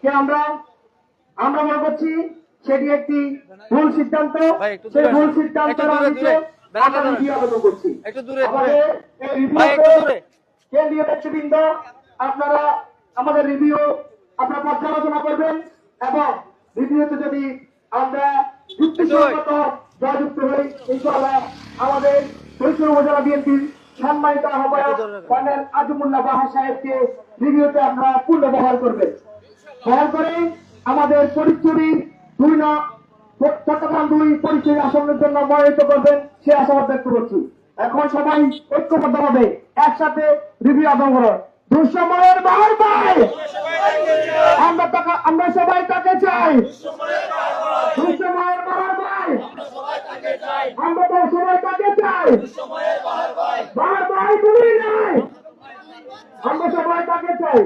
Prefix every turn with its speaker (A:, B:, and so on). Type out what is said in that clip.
A: কে আমরা আমরা মনে করছি সেটি একটি ভুল সিদ্ধান্ত। সেই ভুল সিদ্ধান্ত আমরা রিভিউ আবেদন করছি। আমাদের এই রিভিউতে কেন্দ্রীয় নেতৃবৃন্দ আপনারা আমাদের রিভিউ আপনারা পর্যালোচনা করবেন এবং রিভিউতে যদি আমরা যুক্তিসঙ্গত জয়যুক্ত হই ইনশাআল্লাহ আমাদের ফরিদপুর উপজেলা বিএনপির সম্মানিত আহ্বায়ক কর্নেল আজিমুল্লাহ বাহা সাহেবকে রিভিউতে আপনারা পূর্ণ ব্যবহার করবেন। ব্যবহার করে আমাদের পরিচুরি চট্টগ্রাম 2 পরিচয় আসনের জন্য মনোনীত করবেন সে আশাবাদ ব্যক্ত করছি। এখন সবাই ঐক্যবদ্ধ হবে একসাথে রিভিউ আবেদন করো। দুঃসময়ের বাহার ভাই আমরা সবাই তাকে চাই। দুঃসময়ের বাহার ভাই আমরা তো সবাই তাকে চাই। বাহার ভাই তুমি নাই আমরা সবাই তাকে চাই।